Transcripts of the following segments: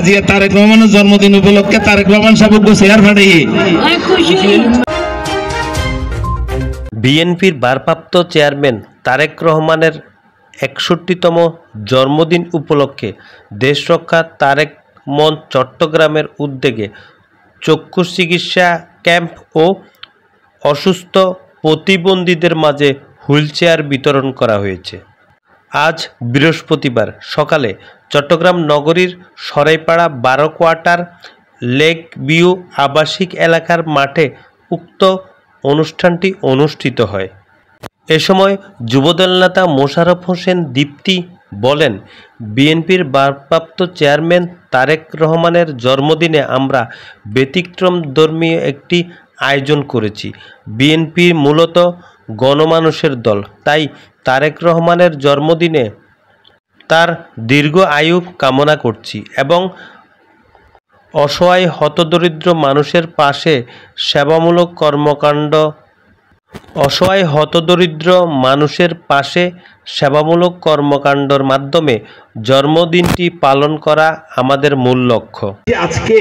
জিয়া তারেক রহমানের জন্মদিন উপলক্ষে তারেক রহমান সাহেবকে শেয়ার ফাটাইয়ে বিএনপির ভারপ্রাপ্ত চেয়ারম্যান তারেক রহমানের ৬১তম জন্মদিন উপলক্ষে দেশরক্ষা তারেক মঞ্চ চট্টগ্রামের উদ্যোগে চক্ষু চিকিৎসা ক্যাম্প ও অসুস্থ প্রতিবন্ধীদের মাঝে হুইলচেয়ার বিতরণ করা হয়েছে। আজ বৃহস্পতিবার সকালে চট্টগ্রাম নগরীর সরাইপাড়া ১২ কোয়ার্টার লেক ভিউ আবাসিক এলাকার মাঠে উক্ত অনুষ্ঠানটি অনুষ্ঠিত হয়। এ সময় যুবদল নেতা মোশাররফ হোসেন দীপ্তি বলেন, বিএনপির ভারপ্রাপ্ত চেয়ারম্যান তারেক রহমানের জন্মদিনে আমরা ব্যতিক্রমধর্মী একটি আয়োজন করেছি। বিএনপি মূলত গণমানুষের দল, তাই তারেক রহমানের জন্মদিনে তার দীর্ঘ আয়ু কামনা করছি এবং অসহায় হতদরিদ্র মানুষের পাশে সেবামূলক কর্মকাণ্ডের মাধ্যমে জন্মদিনটি পালন করা আমাদের মূল লক্ষ্য। আজকে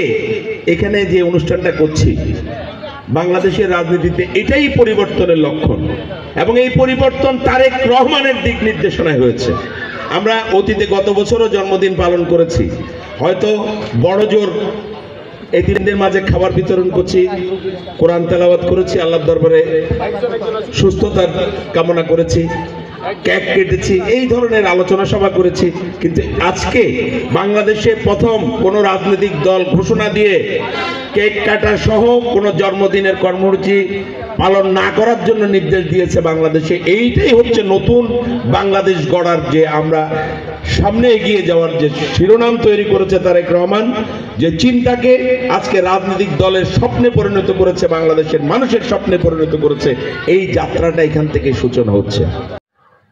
এখানে যে অনুষ্ঠানটা করছি, বাংলাদেশের রাজনীতিতে এটাই পরিবর্তনের লক্ষণ এবং এই পরিবর্তন তারেক রহমানের দিক নির্দেশনায় হয়েছে। আমরা অতীতে গত বছরও জন্মদিন পালন করেছি, হয়তো বড় জোর এতিমদের মাঝে খাবার বিতরণ করছি, কোরআন তেলাওয়াত করেছি, আল্লাহর দরবারে সুস্থতার কামনা করেছি, কেক কেটেছি, এই ধরনের আলোচনা সভা করেছি। কিন্তু আজকে বাংলাদেশে প্রথম কোনো রাজনৈতিক দল ঘোষণা দিয়ে কেক কাটা সহ কোনো জন্মদিনের কর্মসূচি পালন না করার জন্য নির্দেশ দিয়েছে বাংলাদেশে। এইটাই হচ্ছে নতুন বাংলাদেশ গড়ার যে আমরা সামনে এগিয়ে যাওয়ার যে শিরোনাম তৈরি করেছে তারেক রহমান, যে চিন্তাকে আজকে রাজনৈতিক দলের স্বপ্নে পরিণত করেছে, বাংলাদেশের মানুষের স্বপ্নে পরিণত করেছে। এই যাত্রাটা এখান থেকে সূচনা হচ্ছে।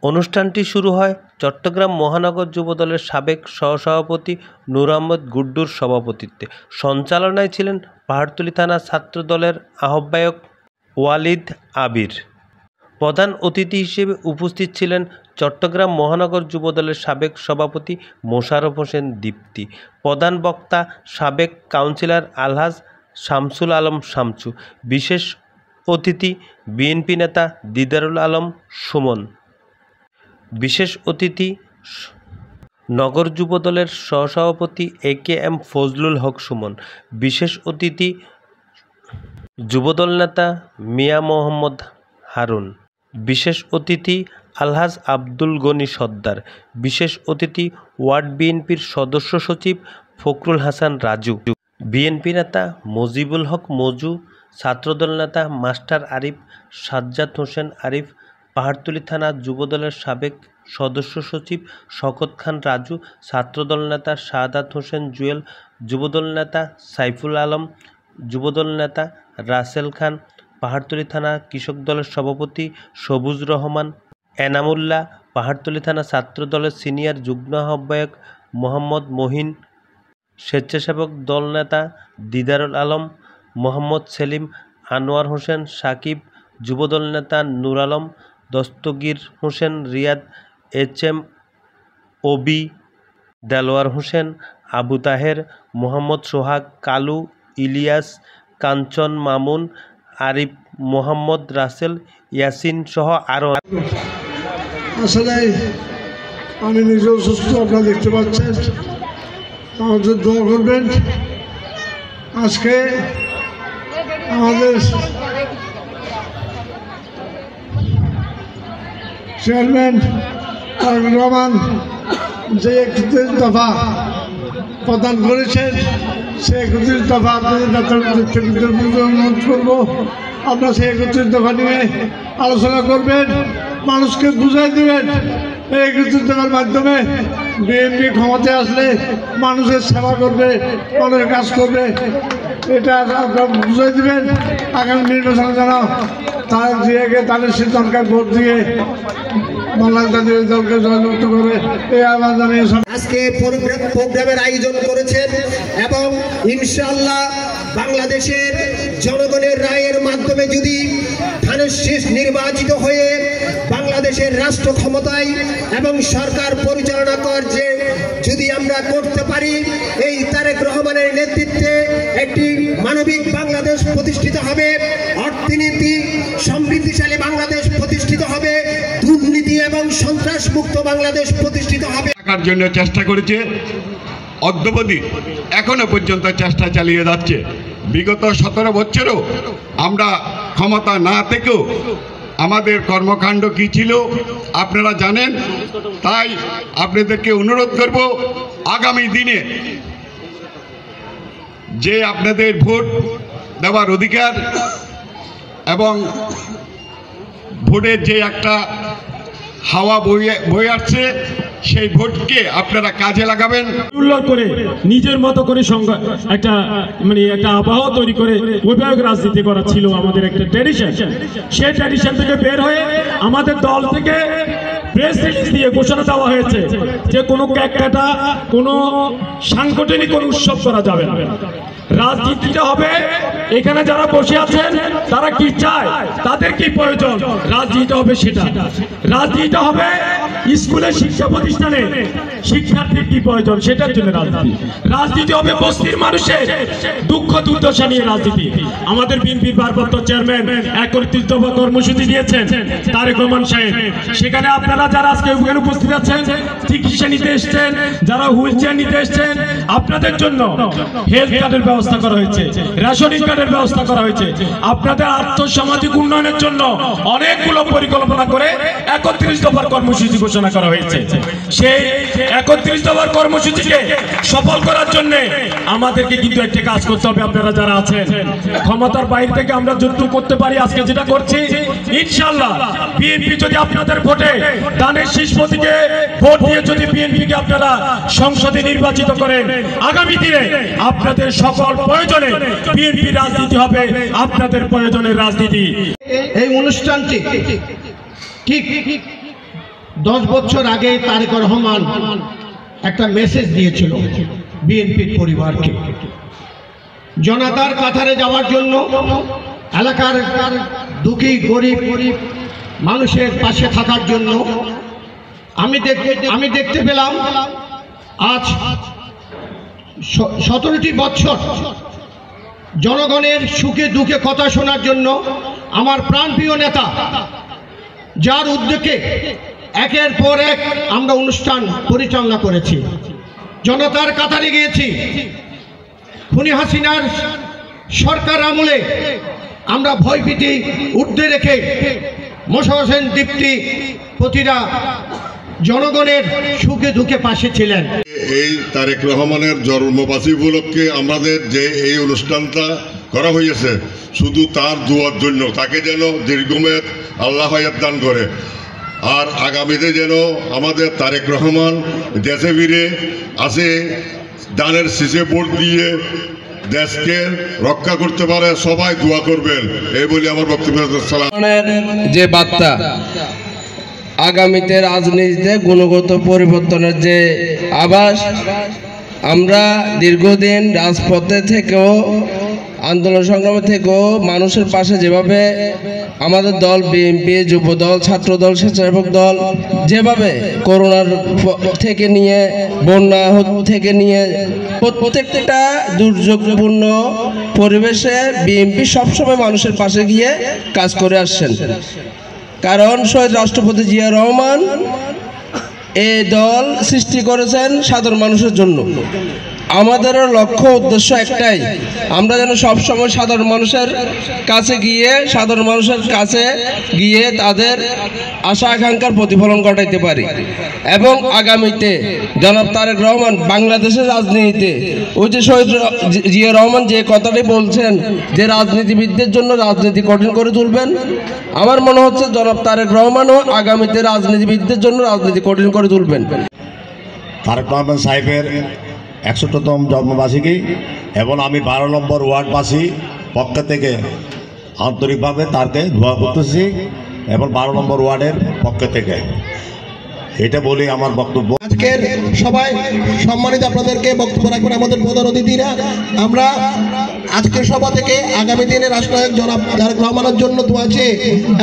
অনুষ্ঠানটি শুরু হয় চট্টগ্রাম মহানগর যুবদলের সাবেক সহসভাপতি নূর আহমদ গুড্ডুর সভাপতিত্বে। সঞ্চালনায় ছিলেন পাহাড়তলী থানা ছাত্র দলের আহ্বায়ক ওয়ালিদ আবির। প্রধান অতিথি হিসেবে উপস্থিত ছিলেন চট্টগ্রাম মহানগর যুবদলের সাবেক সভাপতি মোশাররফ হোসেন দীপ্তি। প্রধান বক্তা সাবেক কাউন্সিলর আলহাজ শামসুল আলম শামসু। বিশেষ অতিথি বিএনপি নেতা দিদারুল আলম সুমন। বিশেষ অতিথি নগর যুবদলের সহসভাপতি AKM ফজলুল হক সুমন। বিশেষ অতিথি যুবদল নেতা মিয়া মোহাম্মদ হারুন। বিশেষ অতিথি আলহাজ আব্দুল গনি সর্দার। বিশেষ অতিথি ওয়ার্ড বিএনপির সদস্য সচিব ফখরুল হাসান রাজু। বিএনপি নেতা মজিবুল হক মজু, ছাত্রদল নেতা মাস্টার আরিফ, সাজ্জাদ হোসেন আরিফ, পাহাড়তলী থানা যুবদলের সাবেক সদস্য সচিব শওকত খান রাজু, ছাত্রদল নেতা শাহাদাত হোসেন জুয়েল, যুবদল নেতা সাইফুল আলম, যুবদল নেতা রাসেল খান, পাহাড়তলী থানা কৃষক দলের সভাপতি সবুজ রহমান এনামুল্লাহ, পাহাড়তলী থানা ছাত্র দলের সিনিয়র যুগ্ম আহ্বায়ক মোহাম্মদ মহিন, স্বেচ্ছাসেবক দল নেতা দিদারুল আলম, মোহাম্মদ সেলিম, আনোয়ার হোসেন সাকিব, যুবদল নেতা নূর আলম, দস্তগীর হোসেন রিয়াদ, HM ওবি, দেলোয়ার হোসেন, আবু তাহের, মোহাম্মদ সোহাগ, কালু, ইলিয়াস, কাঞ্চন মামুন, আরিফ, মোহাম্মদ রাসেল, ইয়াসিন সহ আরও। আসলে আমি নিজেও সুস্থ, আপনারা দেখতে পাচ্ছেন, আমাদের দোয়া করবেন। আজকে আমাদের চেয়ারম্যান তারেক রহমান যে 31 দফা প্রদান করেছেন, সে 31 দফা আপনাদের নেতৃত্বের অনুরোধ করবো, আপনারা সেই 31 দফা নিয়ে আলোচনা করবেন, মানুষকে বুঝাই দেবেন। এই 31 দফার মাধ্যমে বিএনপি ক্ষমতায় আসলে মানুষের সেবা করবে, মানুষের কাজ করবে, এটা আপনারা বুঝাই দেবেন। আগামী নির্বাচনে যেন তারেক জিয়াকে তাদের সিদ্ধান্তকে ভোট দিয়ে দলকে জয়যুক্ত করে এই আহ্বান জানিয়ে আজকে প্রোগ্রামের আয়োজন করেছেন এবং ইনশাআল্লাহ বাংলাদেশের জনগণের রায়ের মাধ্যমে যদি ধানের শীষ নির্বাচিত হয়ে বাংলাদেশের রাষ্ট্র ক্ষমতায় এবং সরকার পরিচালনা কার্যে যদি আমরা করতে পারি, এই তারেক রহমানের নেতৃত্বে একটি মানবিক বাংলাদেশ প্রতিষ্ঠিত হবে, অর্থনীতি সমৃদ্ধিশালী বাংলাদেশ প্রতিষ্ঠিত হবে, দুর্নীতি এবং সন্ত্রাস মুক্ত বাংলাদেশ প্রতিষ্ঠিত হবে। টাকার জন্য চেষ্টা করেছে, অদ্যাবধি এখনো পর্যন্ত চেষ্টা চালিয়ে যাচ্ছে। বিগত 17 বছরও আমরা ক্ষমতা না থেকেও আমাদের কর্মকাণ্ড কি ছিল আপনারা জানেন। তাই আপনাদেরকে অনুরোধ করব, আগামী দিনে যে আপনাদের ভোট দেওয়ার অধিকার এবং ভোটের যে একটা হাওয়া বয়ে আসছে, সেই ভোটকে আপনারা কাজে লাগাবেন। উল্লেখ করে নিজের মতো করে একটা আবহাওয়া তৈরি করে বৈবাহিক রাজনীতি করা ছিল আমাদের একটা ট্র্যাডিশন। সেই ট্র্যাডিশন থেকে বের হয়ে আমাদের দল থেকে প্রেস রিলিজ দিয়ে ঘোষণা দেওয়া হয়েছে যে কোনো কেক কাটা, কোনো সাংগঠনিক কোনো উৎসব করা যাবে না। রাজনীতিটা হবে এখানে যারা বসে আছেন তারা কি চায়, তাদের কি প্রয়োজন, রাজনীতি হবে সেটা। রাজনীতি হবে স্কুলের শিক্ষা প্রতিষ্ঠানে শিক্ষার্থীর কি প্রয়োজন, সেটার জন্য রাজনীতি। রাজনীতি হবে বস্তির মানুষের দুঃখ দুর্দশা নিয়ে রাজনীতি। আমাদের বিএনপির ভারপ্রাপ্ত চেয়ারম্যান 31 দফা কর্মসূচি দিয়েছেন তারেক রহমান সাহেব। সেখানে আপনারা যারা আজকে উপস্থিত আছেন, চিকিৎসা নিতে এসছেন, যারা হুইল চেয়ার নিতে এসছেন, আপনাদের জন্য হেলথ কার্ডের ব্যবস্থা করা হয়েছে, রেশনিং কার্ডের ব্যবস্থা করা হয়েছে। আপনাদের আর্থসামাজিক উন্নয়নের জন্য অনেকগুলো পরিকল্পনা করে 31 দফার কর্মসূচি ঘোষণা করা হয়েছে। সেই 31 দফার কর্মসূচিকে সফল করার জন্য আমাদেরকে কিন্তু একটা কাজ করতে হবে। আপনারা যারা আছেন ক্ষমতার বাইরে থেকে আমরা যতটুকু করতে পারি আজকে যেটা করছি, ইনশাআল্লাহ বিএনপি যদি আপনাদের ভোটে দানের শীষ প্রতীকে ভোট দিয়ে যদি বিএনপিকে আপনারা সংসদে নির্বাচিত করেন, আগামী দিনে আপনাদের সকল প্রয়োজনে বিএনপি রাজনীতি হবে আপনাদের প্রয়োজনের রাজনীতি। এই অনুষ্ঠানটি ঠিক 10 বছর আগে তারেক রহমান একটা মেসেজ দিয়েছিল বিএনপির পরিবারকে, জনতার কাতারে যাওয়ার জন্য, এলাকার দুঃখী গরিব মানুষের পাশে থাকার জন্য। আমি দেখতে পেলাম আজ 17টি বছর জনগণের সুখে দুঃখে কথা শোনার জন্য আমার প্রাণপ্রিয় নেতা, যার উদ্যোগে একের পর এক আমরা অনুষ্ঠান পরিচালনা করেছি, জনতার কাতারে গিয়েছি। খুনি হাসিনার সরকার আমলে আমরা ভয়ভীতি ঊর্ধ্বে রেখে মোশাররফ হোসেন দীপ্তি প্রতিটা জনগণের সুখে দুঃখে পাশে ছিলেন। এই তারেক রহমানের জন্মবার্ষিকী উপলক্ষে আমাদের যে এই অনুষ্ঠানটা করা হয়েছে, শুধু তার দোয়ার জন্য, তাকে যেন দীর্ঘমেয়াদ আল্লাহ হায়াত দান করে। আর আগামীতে যেন আমাদের তারেক রহমান দেশে ফিরে আসে, দানের শীষে ভোট দিয়ে দেশকে রক্ষা করতে পারে। সবাই দোয়া করবেন, এই বলে আমার বক্তব্য। যে বার্তা, আগামীতে রাজনীতিতে গুণগত পরিবর্তনের যে আভাস, আমরা দীর্ঘদিন রাজপথে থেকেও আন্দোলন সংগ্রামে থেকেও মানুষের পাশে যেভাবে আমাদের দল বিএনপি, যুবদল, ছাত্রদল, স্বেচ্ছাসেবক দল যেভাবে করোনার থেকে নিয়ে বন্যা থেকে নিয়ে প্রত্যেকটা দুর্যোগপূর্ণ পরিবেশে বিএনপি সবসময় মানুষের পাশে গিয়ে কাজ করে আসছেন। কারণ শহীদ রাষ্ট্রপতি জিয়া রহমান এই দল সৃষ্টি করেছেন সাধারণ মানুষের জন্য। আমাদেরও লক্ষ্য উদ্দেশ্য একটাই, আমরা যেন সবসময় সাধারণ মানুষের কাছে গিয়ে তাদের আশা আকাঙ্ক্ষার প্রতিফলন ঘটাইতে পারি। এবং আগামীতে জনাব তারেক রহমান বাংলাদেশের রাজনীতিতে ওই যে শহীদ জিয়া রহমান যে কথাটি বলছেন যে রাজনীতিবিদদের জন্য রাজনীতি কঠিন করে তুলবেন, আমার মনে হচ্ছে জনাব তারেক রহমানও আগামীতে রাজনীতিবিদদের জন্য রাজনীতি কঠিন করে তুলবেন। তারেক রহমান সাহেবের 61তম জন্মবার্ষিকী এবং আমি 12 নম্বর ওয়ার্ডবাসী পক্ষ থেকে আন্তরিকভাবে তাকে দোয়া করতেছি এবং 12 নম্বর ওয়ার্ডের পক্ষ থেকে এটা বলি আমার বক্তব্য। আজকের সবাই সম্মানিত আপনাদেরকে বক্তব্য রাখবেন আমাদের প্রধান অতিথিরা। আমরা আজকের সভা থেকে আগামী দিনে রাষ্ট্রনায়ক জনাব তারেক রহমানের জন্য দোয়া চেয়ে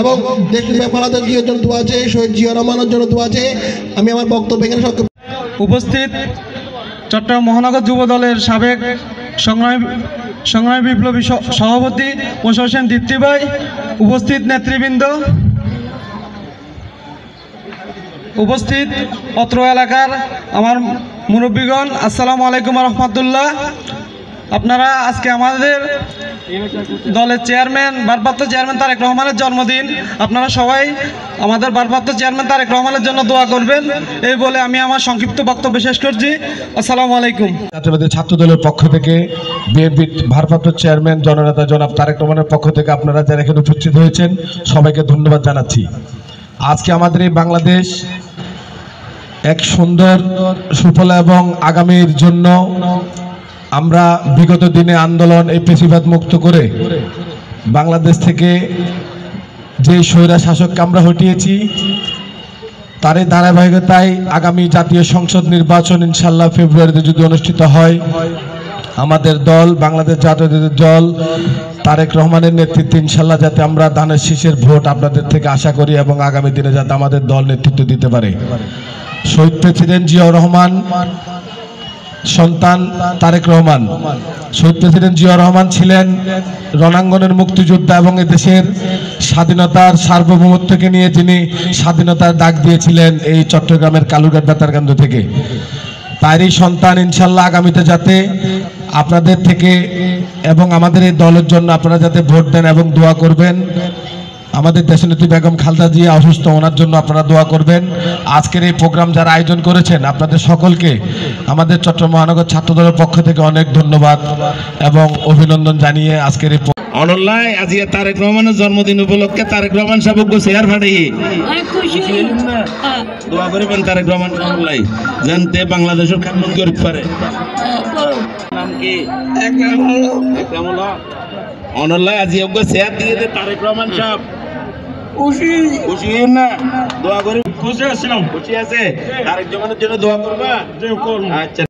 এবং দেশপ্রেমিক খালেদা জিয়ার জন্য দোয়া চেয়ে, শহীদ জিয়া রহমানের জন্য দোয়া চেয়ে আমি আমার বক্তব্য এখানে উপস্থিত চট্টগ্রাম মহানগর যুব দলের সাবেক সংগ্রামী বিপ্লবী সভাপতি মোশাররফ হোসেন দীপ্তি ভাই, উপস্থিত নেতৃবৃন্দ, উপস্থিত অত্র এলাকার আমার মুরব্বীগণ, আসসালামু আলাইকুম রহমতুল্লাহ। আপনারা আজকে আমাদের দলের চেয়ারম্যান, ভারপ্রাপ্ত চেয়ারম্যান তারেক রহমানের জন্মদিন। আপনারা সবাই আমাদের ভারপ্রাপ্ত চেয়ারম্যান তারেক রহমানের জন্য দোয়া করবেন, এই বলে আমি আমার সংক্ষিপ্ত বক্তব্য শেষ করছি। আসসালামু আলাইকুম। জাতীয়তাবাদী ছাত্র দলের পক্ষ থেকে বিএনপি ভারপ্রাপ্ত চেয়ারম্যান জননেতা জনাব তারেক রহমানের পক্ষ থেকে আপনারা যারা এখানে উপস্থিত হয়েছেন সবাইকে ধন্যবাদ জানাচ্ছি। আজকে আমাদের এই বাংলাদেশ এক সুন্দর সুফলা এবং আগামীর জন্য আমরা বিগত দিনে আন্দোলন এই পেশিবাদ মুক্ত করে বাংলাদেশ থেকে যে স্বৈরা শাসককে আমরা হটিয়েছি, তারই ধারাবাহিকতায় আগামী জাতীয় সংসদ নির্বাচন ইনশাল্লাহ ফেব্রুয়ারিতে যদি অনুষ্ঠিত হয়, আমাদের দল বাংলাদেশ জাতীয়তাবাদী দল তারেক রহমানের নেতৃত্বে ইনশাল্লাহ যাতে আমরা ধানের শীষের ভোট আপনাদের থেকে আশা করি এবং আগামী দিনে যাতে আমাদের দল নেতৃত্ব দিতে পারে। শহীদ প্রেসিডেন্ট জিয়াউর রহমান সন্তান তারেক রহমান, শহীদ প্রেসিডেন্ট জিয়াউর রহমান ছিলেন রণাঙ্গনের মুক্তিযোদ্ধা এবং এদেশের স্বাধীনতার সার্বভৌমত্বকে নিয়ে যিনি স্বাধীনতার ডাক দিয়েছিলেন এই চট্টগ্রামের কালুরঘাট বেতারকেন্দ্র থেকে। তারই সন্তান ইনশাল্লাহ আগামীতে যাতে আপনাদের থেকে এবং আমাদের এই দলের জন্য আপনারা যাতে ভোট দেন এবং দোয়া করবেন। আমাদের দেশনেত্রী বেগম খালেদা জিয়া অসুস্থ, ওনার জন্য আপনারা দোয়া করবেন। আজকের এই প্রোগ্রাম যারা আয়োজন করেছেন আপনাদের সকলকে আমাদের চট্টগ্রাম মহানগর ছাত্র দলের পক্ষ থেকে অনেক ধন্যবাদ এবং অভিনন্দন জানিয়ে আজকের এই অনল্লাই আজিয়া তারেক রহমানের জন্মদিন উপলক্ষে তারেক রহমান সাহেব চেয়ার ফাটাই দোয়া করবেন তারেক রহমান অনল্লাই জানতে বাংলাদেশের খানমুখ করতে পারে। নাম কি? অনল্লাই আজিয়া চেয়ার দিয়ে দে তারেক রহমান সাহেব খুশি না? দোয়া করি। খুশি আছিলাম। খুশি আছে? তারেক রহমানের জন্য দোয়া করবা? আচ্ছা।